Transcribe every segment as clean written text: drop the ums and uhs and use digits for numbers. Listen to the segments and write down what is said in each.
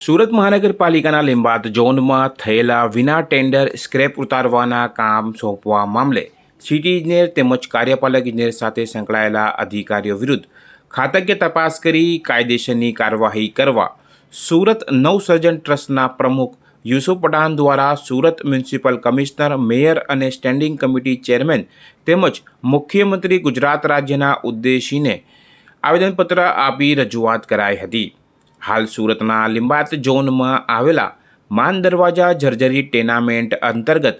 સુરત મહાનગરપાલિકાના લીંબાદ ઝોનમાં થયેલા વિના ટેન્ડર સ્ક્રેપ ઉતારવાના કામ સોંપવા મામલે સિટી ઇજનેર તેમજ કાર્યપાલક ઇજનેર સાથે સંકળાયેલા અધિકારીઓ વિરુદ્ધ ખાતાકીય તપાસ કરી કાયદેસરની કાર્યવાહી કરવા સુરત નવસર્જન ટ્રસ્ટના પ્રમુખ યુસુફ પઠાણ દ્વારા સુરત મ્યુનિસિપલ કમિશનર, મેયર અને સ્ટેન્ડિંગ કમિટી ચેરમેન તેમજ મુખ્યમંત્રી ગુજરાત રાજ્યના ઉદ્દેશીને આવેદનપત્ર આપી રજૂઆત કરાઈ હતી। હાલ સુરતના લીંબાયત ઝોનમાં આવેલા માન દરવાજા જર્જરી ટેનામેન્ટ અંતર્ગત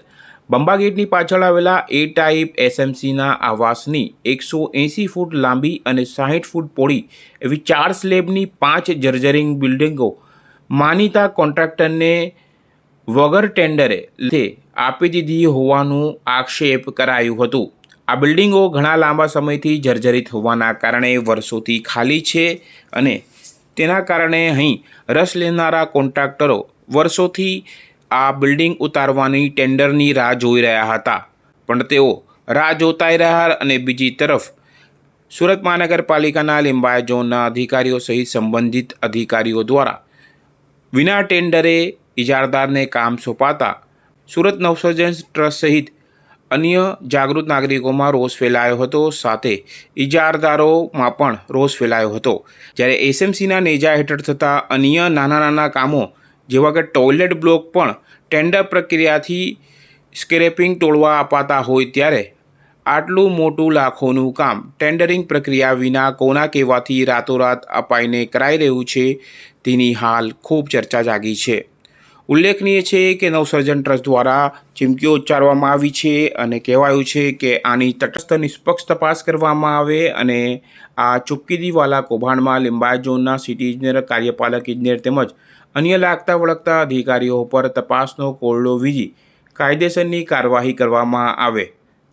બંબા ગેટની પાછળ આવેલા એ ટાઈપ એસએમસીના આવાસની 180 ફૂટ લાંબી અને 60 ફૂટ પહોળી એવી 4 સ્લેબની 5 જર્જરિંગ બિલ્ડિંગો માનીતા કોન્ટ્રાક્ટરને વગર ટેન્ડરે આપી દીધી હોવાનું આક્ષેપ કરાયું હતું। આ બિલ્ડિંગો ઘણા લાંબા સમયથી જર્જરિત હોવાના કારણે વર્ષોથી ખાલી છે અને તેના કારણે અહીં રસ લેનારા કોન્ટ્રાક્ટરો વર્ષોથી આ બિલ્ડિંગ ઉતારવાની ટેન્ડરની રાહ જોઈ રહ્યા હતા, પણ તેઓ રાહ જોતાઈ રહ્યા અને બીજી તરફ સુરત મહાનગરપાલિકાના લીંબાયત ઝોનના અધિકારીઓ સહિત સંબંધિત અધિકારીઓ દ્વારા વિના ટેન્ડરે ઇજારદારને કામ સોંપાતા સુરત નવસર્જન ટ્રસ્ટ સહિત અન્ય જાગૃત નાગરિકોમાં રોષ ફેલાયો હતો, સાથે ઇજારદારોમાં પણ રોષ ફેલાયો હતો। જ્યારે એસએમસીના નેજા હેઠળ થતા અન્ય નાના કામો જેવા કે ટોયલેટ બ્લોક પણ ટેન્ડર પ્રક્રિયાથી સ્ક્રેપિંગ તોડવા અપાતા હોય ત્યારે આટલું મોટું લાખોનું કામ ટેન્ડરિંગ પ્રક્રિયા વિના કોના કહેવાથી રાતોરાત અપાઈને કરાઈ રહ્યું છે તેની હાલ ખૂબ ચર્ચા જાગી છે। ઉલ્લેખનીય છે કે નવસર્જન ટ્રસ્ટ દ્વારા ચીમકીઓ ઉચ્ચારવામાં આવી છે અને કહેવાયું છે કે આની તટસ્થ નિષ્પક્ષ તપાસ કરવામાં આવે અને આ ચુપકીદીવાલા કૌભાંડમાં લીંબાયત ઝોનના સિટી ઇજનેર, કાર્યપાલક ઇજનેર તેમજ અન્ય લાગતા વળગતા અધિકારીઓ પર તપાસનો કોરડો વીજી કાયદેસરની કાર્યવાહી કરવામાં આવે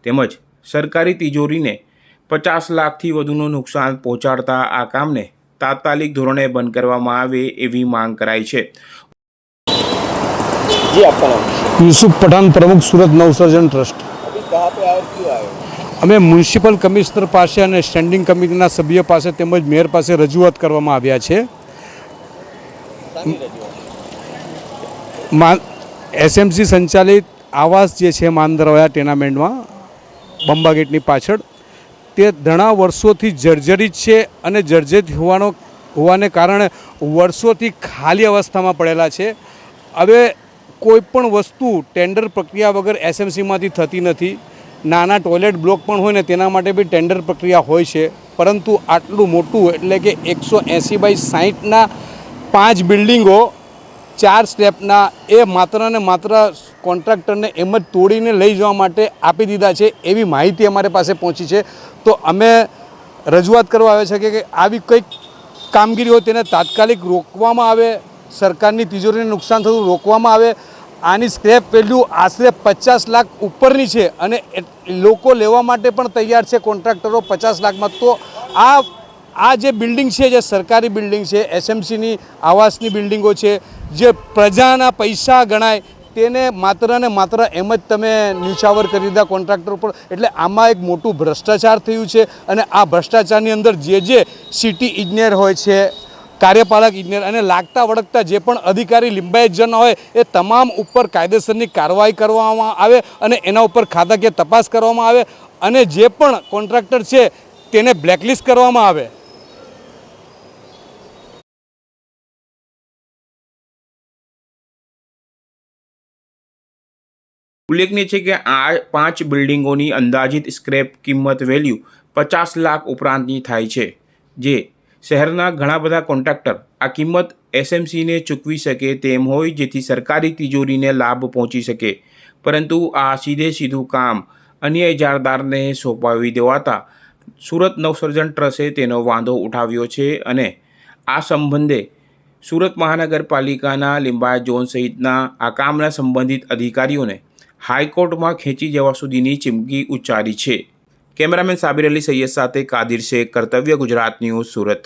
તેમજ સરકારી તિજોરીને 50 લાખથી વધુનું નુકસાન પહોંચાડતા આ કામને તાત્કાલિક ધોરણે બંધ કરવામાં આવે એવી માંગ કરાઈ છે। जी, आपका नाम? यूसुफ पठान, प्रमुख सूरत नवसर्जन ट्रस्ट। अभी कहाँ पे आए और क्यों आए? અમે મ્યુનિસિપલ કમિશનર પાસે અને સ્ટેન્ડિંગ કમિટીના સભ્ય પાસે તેમજ મેયર પાસે રજૂઆત કરવામાં આવ્યા છે। એસએમસી સંચાલિત આવાસ જે છે માન દરવાજા ટેનામેન્ટમાં બંબા ગેટની પાછળ તે ઘણા વર્ષોથી જર્જરિત છે અને જર્જરિત હોવાને કારણે વર્ષોથી ખાલી અવસ્થામાં પડેલા છે। હવે કોઈ પણ વસ્તુ ટેન્ડર પ્રક્રિયા વગર એસએમસીમાંથી થતી નથી। નાના ટોયલેટ બ્લોક પણ હોય ને તેના માટે બી ટેન્ડર પ્રક્રિયા હોય છે, પરંતુ આટલું મોટું એટલે કે 180 બાય 60ના 5 બિલ્ડિંગો 4 સ્ટેપના એ માત્ર ને માત્ર કોન્ટ્રાક્ટરને એમ જ તોડીને લઈ જવા માટે આપી દીધા છે એવી માહિતી અમારી પાસે પહોંચી છે। તો અમે રજૂઆત કરવા આવે છે કે આવી કંઈક કામગીરી હોય તેને તાત્કાલિક રોકવામાં આવે, સરકારની તિજોરીને નુકસાન થતું રોકવામાં આવે। આની સ્ક્રેપ વેલ્યુ આશરે 50 લાખ ઉપરની છે અને લોકો લેવા માટે પણ તૈયાર છે, કોન્ટ્રાક્ટરો 50 લાખમાં। તો આ જે બિલ્ડિંગ છે, જે સરકારી બિલ્ડિંગ છે, એસએમસીની આવાસની બિલ્ડિંગો છે, જે પ્રજાના પૈસા ગણાય તેને માત્ર ને માત્ર એમ જ તમે ન્યૂછાવર કરી દીધા કોન્ટ્રાક્ટર ઉપર। એટલે આમાં એક મોટું ભ્રષ્ટાચાર થયું છે અને આ ભ્રષ્ટાચારની અંદર જે સિટી ઇજનેર હોય છે, કાર્યપાલક ઇજનેર અને લાગતા વળગતા જે પણ અધિકારી લિંબાયત ઝોન હોય એ તમામ ઉપર કાયદેસરની કાર્યવાહી કરવામાં આવે અને એના ઉપર ખાતાકીય તપાસ કરવામાં આવે અને જે પણ કોન્ટ્રાક્ટર છે તેને બ્લેકલિસ્ટ કરવામાં આવે। ઉલ્લેખનીય છે કે આ 5 બિલ્ડિંગોની અંદાજિત સ્ક્રેપ કિંમત વેલ્યુ 50 લાખ ઉપરાંતની થાય છે, જે શહેરના ઘણા બધા કોન્ટ્રાક્ટર આ કિંમત એસએમસીને ચૂકવી શકે તેમ હોય જેથી સરકારી તિજોરીને લાભ પહોંચી શકે, પરંતુ આ સીધું કામ અન્ય ઇજારદારને સોંપાવી દેવાતા સુરત નવસર્જન ટ્રસ્ટે તેનો વાંધો ઉઠાવ્યો છે અને આ સંબંધે સુરત મહાનગરપાલિકાના લીંબાયત ઝોન સહિતના આ કામના સંબંધિત અધિકારીઓને હાઈકોર્ટમાં ખેંચી જવા સુધીની ચીમકી ઉચ્ચારી છે। કેમેરામેન સાબિર અલી સૈયદ સાથે કાદિર શેખ, કર્તવ્ય ગુજરાત ન્યૂઝ, સુરત।